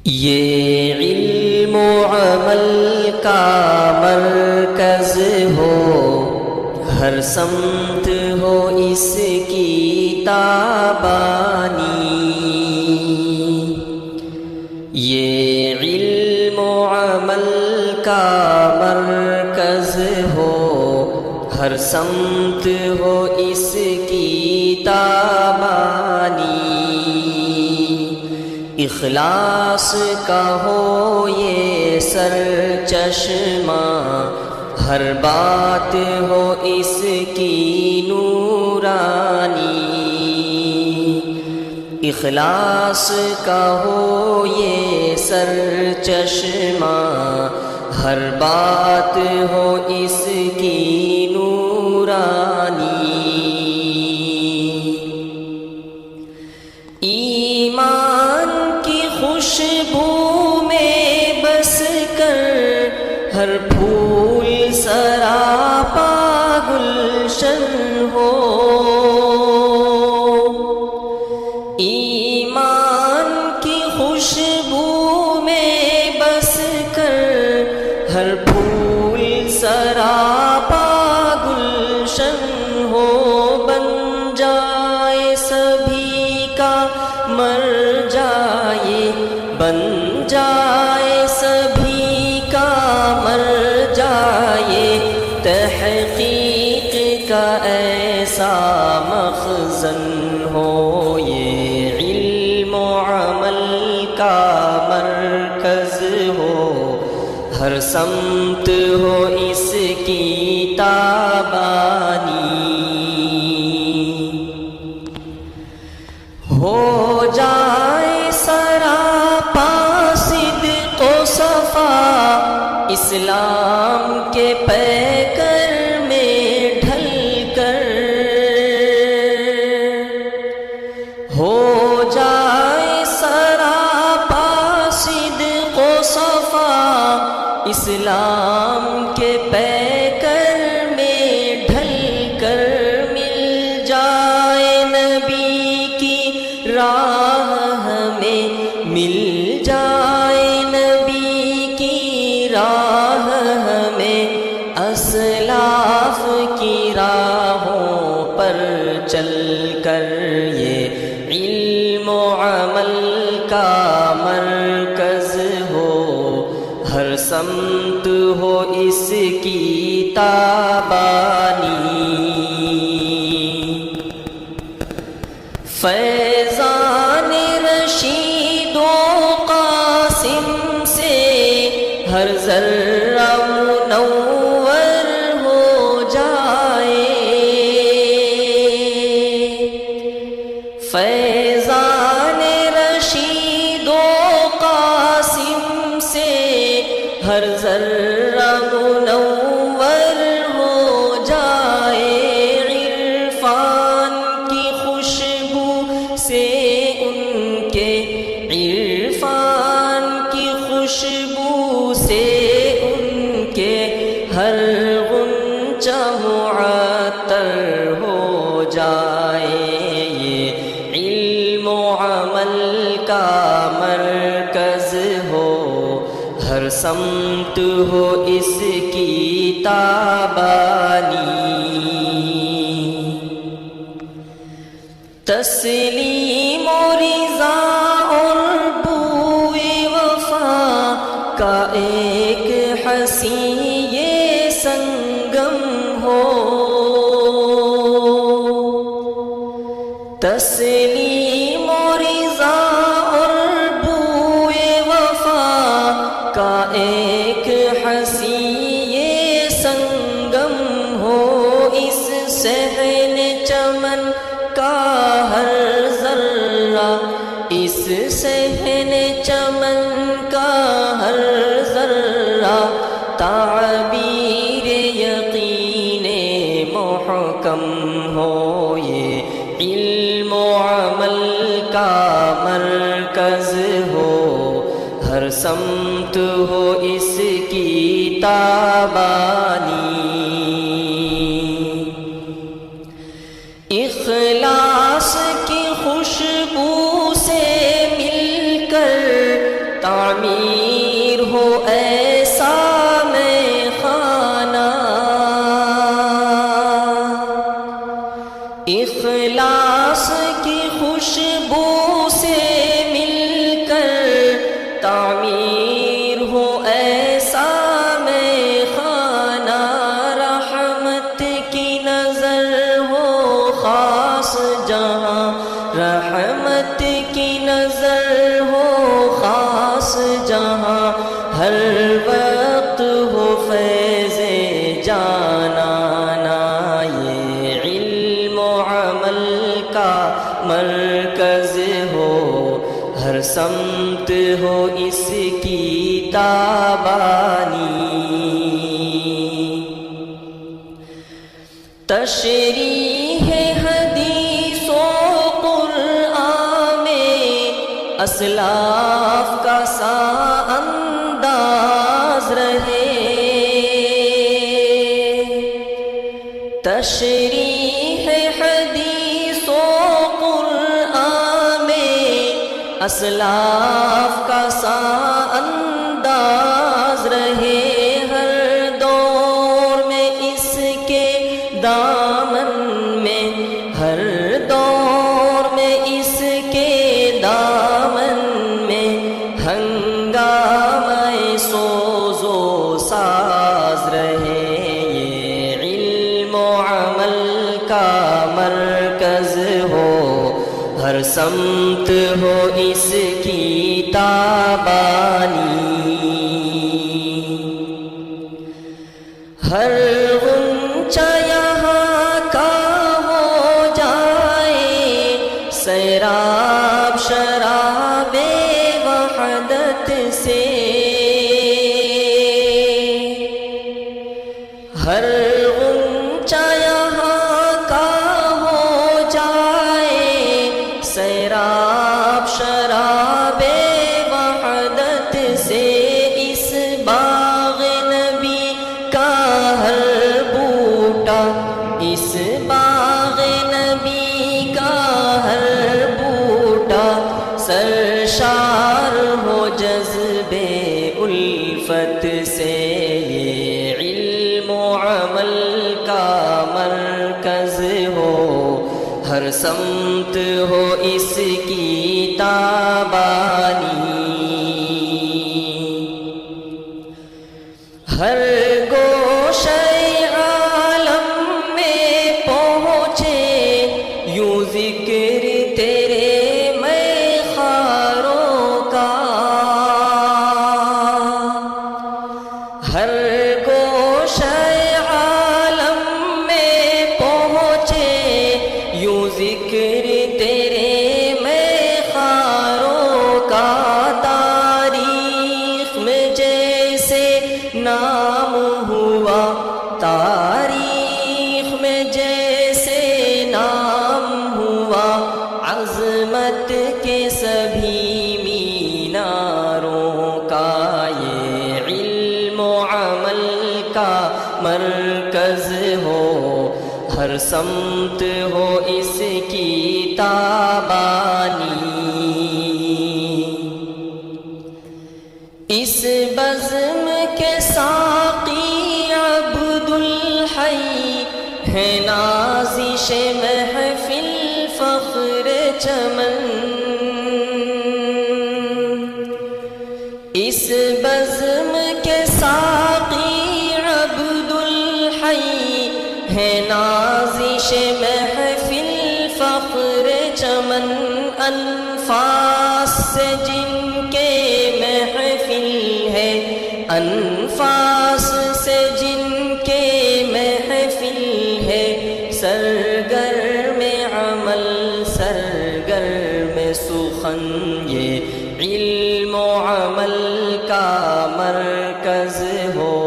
یہ علم و عمل کا مرکز ہو، ہر سمت ہو اس کی تابانی۔ یہ علم و عمل کا مرکز ہو، ہر سمت ہو اس کی تابانی۔ اخلاص کا ہو یہ سر چشمہ، ہر بات ہو اس کی نورانی۔ اخلاص کا ہو یہ سر چشمہ، ہر بات ہو اس کی نورانی۔ ایمان کی خوشبو میں بس کر ہر پھول سراپا گلشن ہو۔ ایمان کی خوشبو میں بس کر ہر پھول سراپا گلشن ہو۔ بن جائے سبھی کا مر جائے، بن جائے سبھی کا مر جائے، تحقیق کا ایسا مخزن ہو۔ یہ علم و عمل کا مرکز ہو، ہر سمت ہو اس کی تابانی۔ ہو جائے سراپا صدق و صفا، اسلام کے پیکر میں ڈھل کر۔ ہو جائے سراپا صدق و صفا، اسلام کے پیکر میں ڈھل کر۔ مل جائے نبی کی راہ ہمیں، مل جائے نبی کی راہ ہمیں، اسلاف کی راہوں پر چل کر۔ یہ علم و عمل کا مرکز ہو، ہر سمت ہو اس کی تابانی۔ فیضان رشید و قاسم سے ہر ذرہ منور ہو جائے۔ فیضان رشید و قاسم سے ہر ذرہ منور ہو جائے۔ عرفان کی خوشبو سے ان کے، عرفان کی خوشبو سے ان کے، ہر غنچہ معطر ہو جائے۔ یہ علم و عمل کا مرکز ہو، ہر سمت ہو اس کی تابانی۔ تسلیم و رضا اور بوئے وفا کا ایک حسین یہ سنگم ہو۔ تسلیم و رضا اور بوئے وفا کا ایک حسین یہ سنگم ہو۔ اس صحن چمن کا ہر ذرہ، اس صحن چمن کا ہر ذرہ، تعبیر یقین محکم ہو۔ یہ علم و عمل کا مرکز ہو، ہر سمت ہو اس کی تابانی۔ اخلاص کی خوشبو سے مل کر اخلاص کی خوشبو سے مل کر تعمیر ہو ایسا میں خانہ، رحمت کی نظر ہو خاص جہاں، رحمت کی نظر ہو خاص جہاں، ہر وقت ہو فیض جانانا، یہ علم و عمل کا مرکز ہو، ہر سمت ہو اس کی تابانی، تشریح حدیث و قرآن میں اسلاف کا سا انداز رہے، تشریح حدیث و قرآن میں اسلاف کا سا انداز رہے، ہر دور میں اس کے دامن میں، ہر دور میں اس کے دامن میں ہنگامہ سوز و ساز رہے، یہ علم و عمل کا مرکز ہو، ہر سمت ہو اس کی تابانی، ہر غنچہ یہاں کا ہو جائے سیراب شراب وحدت سے، ہر غنچہ یہاں کا ہو جائے سیراب شراب وحدت سے، اس باغ نبی کا ہر بوٹا، اس باغ نبی کا ہر بوٹا سرشار ہو جذب الفت سے، یہ علم و عمل کا مرکز ہو، ہر سمت ہو اس کی تابانی، ہر گوشے عالم میں پہنچے یوں ذکر تیرے میخاروں کا، ہر گوشے عالم میں پہنچے یوں ذکر تیرے میخاروں کا، تاریخ میں جیسے نام ہوا، تاریخ میں جیسے نام ہوا، عظمت کے سبھی میناروں کا، یہ علم و عمل کا مرکز ہو، ہر سمت ہو اس کی تابانی، اس بزم کے ساقی عبد الحی ہے نازش محفل فخر چمن، اس بزم کے ساقی عبد الحی ہے نازش محفل فخر چمن، انفاس سے جن کے محفل ہے، انفاس سے جن کے محفل ہے، سرگرم عمل سرگرم سخن، یہ علم و عمل کا مرکز ہو،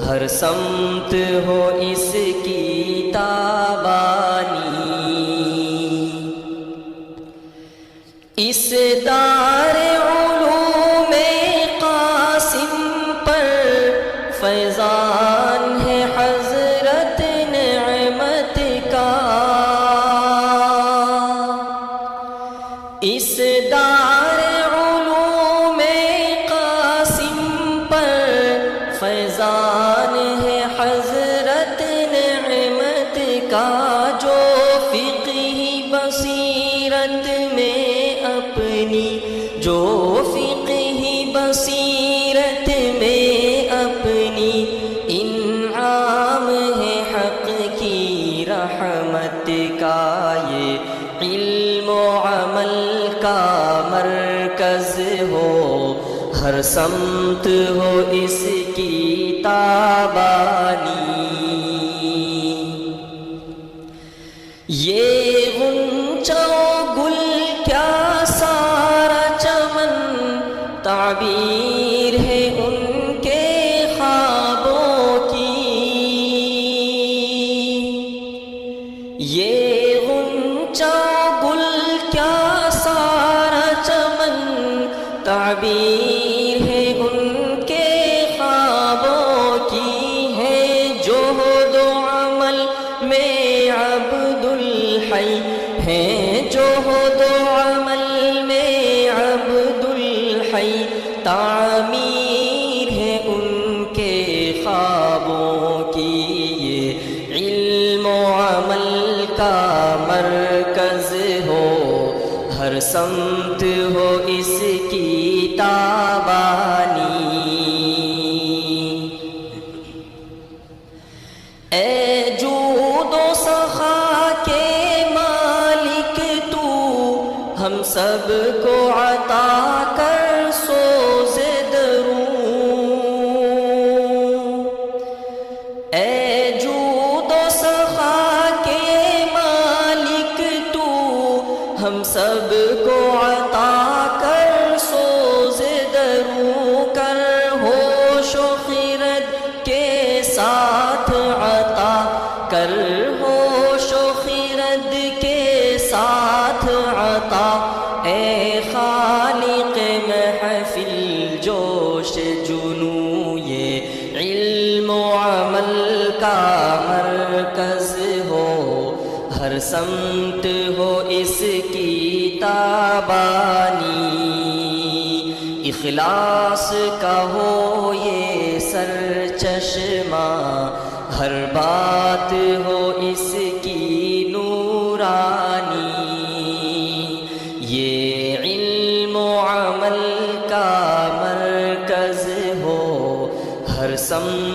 ہر سمت ہو اس کی تابانی، اس دار علوم قاسم پر فیضان ہے حضرت نعمت کا، اس دار علوم قاسم پر فیضان ہے حضرت نعمت کا، جو فی سیرت میں اپنی، جو فقہی بصیرت میں اپنی، انعام ہے حق کی رحمت کا، یہ علم و عمل کا مرکز ہو، ہر سمت ہو اس کی تابانی۔ یہ غنچہ و گل کیا سارا چمن، تعبیر ہے ان کے خوابوں کی۔ یہ غنچہ و گل کیا سارا چمن، تعبیر ہے ان کے خوابوں کی، ہے جہد و عمل میں عبد الحی، ہے جہد و عمل میں عبد الحی، تعمیر ہے ان کے خوابوں کی، یہ علم و عمل کا مرکز ہو، ہر سمت ہو اس کی تابانی۔ اے جود و سخا کے مالک تو، ہم سب کو عطا کر سوز دروں۔ اے جود و سخا کے مالک تو، ہم سب کو عطا کر سوز دروں، کر ہوش و خرد کے ساتھ عطا، کر ہوش و خرد کے ساتھ عطا، اے خالق محفل جوش جنوں، یہ علم و عمل کا مرکز ہو، ہر سمت ہو اس کی تابانی۔ اخلاص کا ہو یہ سر چشمہ، ہر بات ہو اس کی نورانی، یہ علم و عمل کا مرکز ہو، ہر سمت